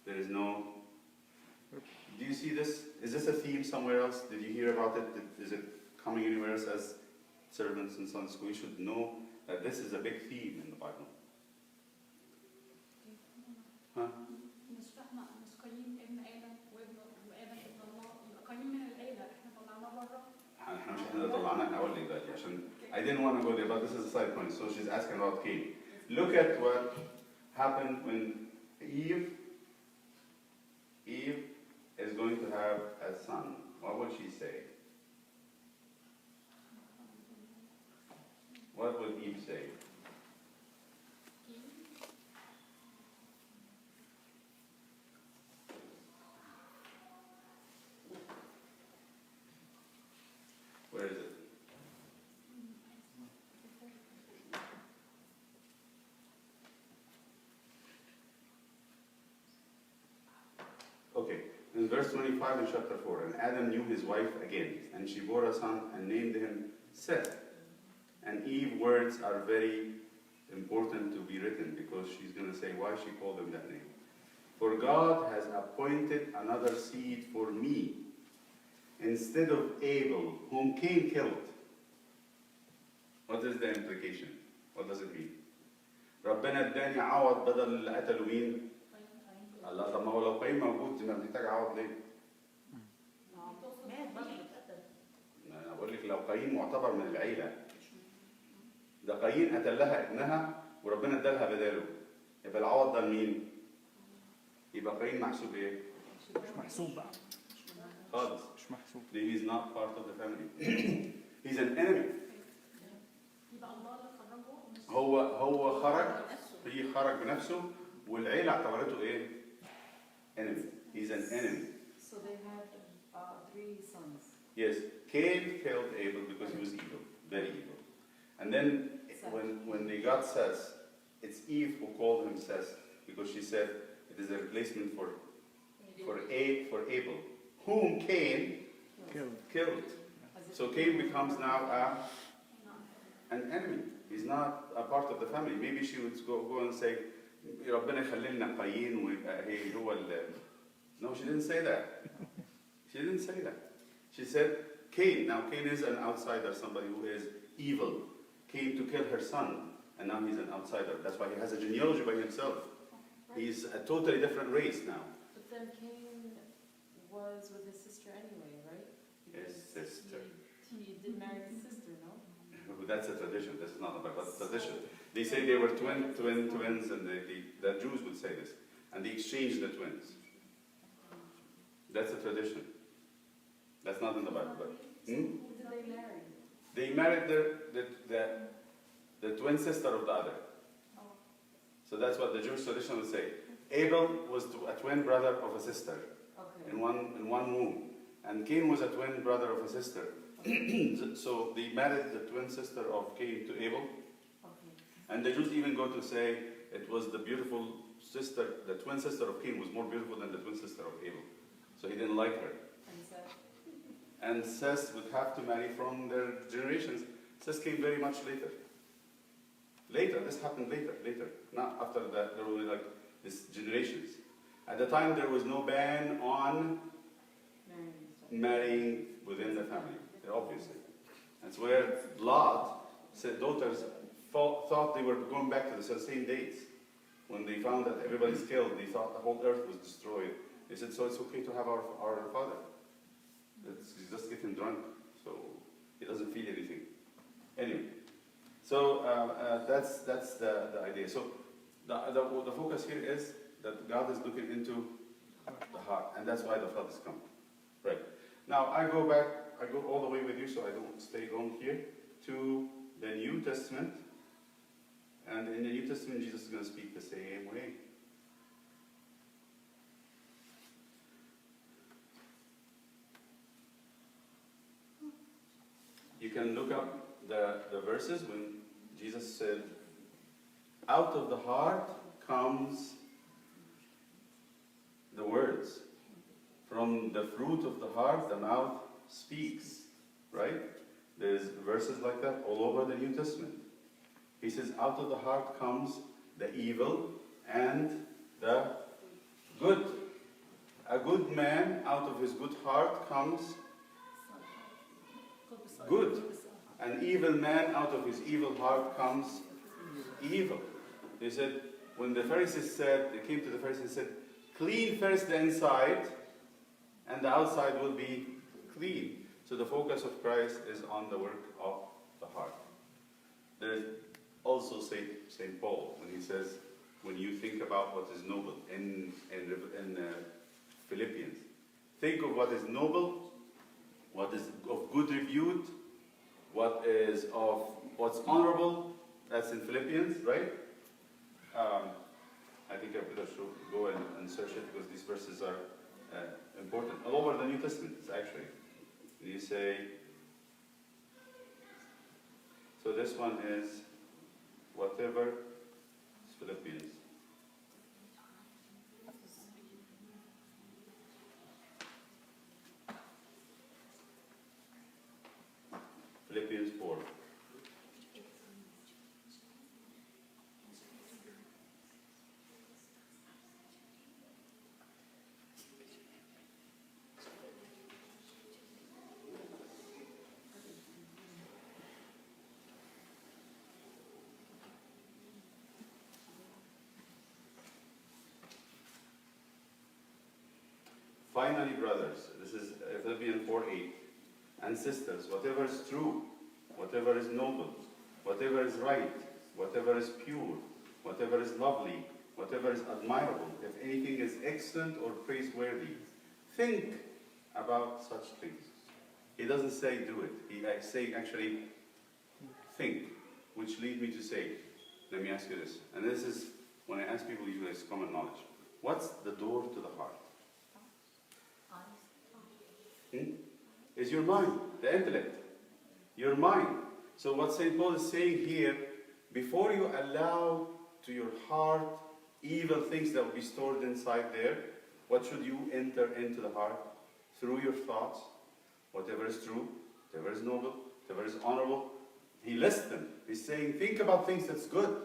there is no... Do you see this? Is this a theme somewhere else? Did you hear about it? Is it coming anywhere else as servants in Sunday school? You should know that this is a big theme in the Bible. Huh? I didn't want to go there, but this is a side point. So she's asking about Cain. Look at what happened when Eve is going to have a son. What would she say? What would Eve say? Where is it? Okay, in verse 25 in chapter 4, and Adam knew his wife again, and she bore a son and named him Seth. And Eve words are very important to be written because she's going to say why she called him that name. For God has appointed another seed for me instead of Abel, whom Cain killed. What is the implication? What does it mean? ربنا اداني عوض بدل اللي قتلوا مين؟ الله، طب ما هو لو قايين موجود ما محتاج عوض ليه؟ انا بقول لك لو قايين معتبر من العيله، ده قايين قتل لها ابنها وربنا ادالها بداله، يبقى العوض ده لمين؟ يبقى قايين محسوب ايه؟ مش محسوب بقى. خالص. مش محسوب. He is not part of the family. He's an enemy. هو خرج بنفسه والعيله اعتبرته ايه؟ enemy. He's an enemy. So they had 3 sons. Yes, Cain killed Abel because he was evil, very evil. And then when they got Seth, it's Eve who called him Seth because she said it is a replacement for Abel, whom Cain killed. So Cain becomes now an enemy. He's not a part of the family. Maybe she would go and say, ربنا يخلي لنا قايين ويبقى هو No, she didn't say that. She didn't say that. She said Cain. Now Cain is an outsider, somebody who is evil. Came to kill her son, and now he's an outsider. That's why he has a genealogy by himself. He's a totally different race now. But then Cain was with his sister anyway, right? His sister. He did marry his sister, no? That's a tradition. This is not a Bible. That's a tradition. They say they were twins, and the Jews would say this, and they exchanged the twins. That's a tradition. That's not in the Bible. But, Who did they marry? They married the twin sister of the other. So that's what the Jewish tradition would say. Abel was a twin brother of a sister Okay. in one womb, and Cain was a twin brother of a sister. So they married the twin sister of Cain to Abel, Okay. and the Jews even go to say it was the beautiful sister, the twin sister of Cain was more beautiful than the twin sister of Abel. So he didn't like her. And Seth? And Seth would have to marry from their generations. Seth came very much later. This happened later. Not after that, there were like these generations. At the time, there was no ban on marrying within the family, obviously. That's where Lot's daughters thought they were going back to the same dates. When they found that everybody's killed, they thought the whole earth was destroyed. They said, so it's okay to have our father. He's just getting drunk, so he doesn't feel anything. Anyway, so that's the idea. So the focus here is that God is looking into the heart, and that's why the flood is coming. Right. Now I go all the way with you, so I don't stay long here, to the New Testament. And in the New Testament, Jesus is going to speak the same way. You can look up the verses when Jesus said, out of the heart comes the words. From the fruit of the heart, the mouth speaks. Right? There's verses like that all over the New Testament. He says, out of the heart comes the evil and the good. A good man, out of his good heart comes good. An evil man, out of his evil heart comes evil. He said, when the Pharisees they came to the Pharisees and said, clean first the inside, and the outside will be clean. So the focus of Christ is on the work of the heart. There's also St. Paul, when he says, when you think about what is noble, in Philippians, think of what is noble, what is of good repute, what's honorable. That's in Philippians, right? I think I better go and search it because these verses are important. All over the New Testament, actually. You say, so this one is whatever, it's Philippians. Philippians 4. Finally, brothers, this is Philippians 4:8, and sisters, whatever is true, whatever is noble, whatever is right, whatever is pure, whatever is lovely, whatever is admirable, if anything is excellent or praiseworthy, think about such things. He doesn't say do it. He say actually think, which leads me to say, let me ask you this, and this is when I ask people usually it's common knowledge. What's the door to the heart? Is your mind, the intellect, your mind. So what St. Paul is saying here, before you allow to your heart evil things that will be stored inside there, what should you enter into the heart? Through your thoughts, whatever is true, whatever is noble, whatever is honorable. He lists them. He's saying, think about things that's good.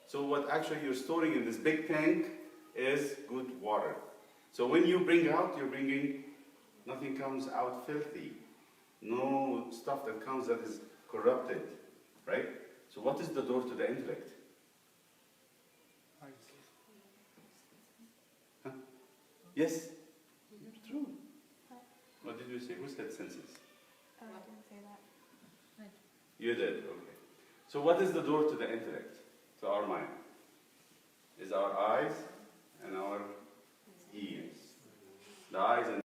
So what actually you're storing in this big tank is good water. So when you bring out, you're bringing, nothing comes out filthy. No stuff that comes that is corrupted, right? So what is the door to the intellect? Huh? Yes? True. What did you say? Who said senses? I didn't say that. You did, okay. So what is the door to the intellect? To our mind? Is our eyes and our ears. The eyes and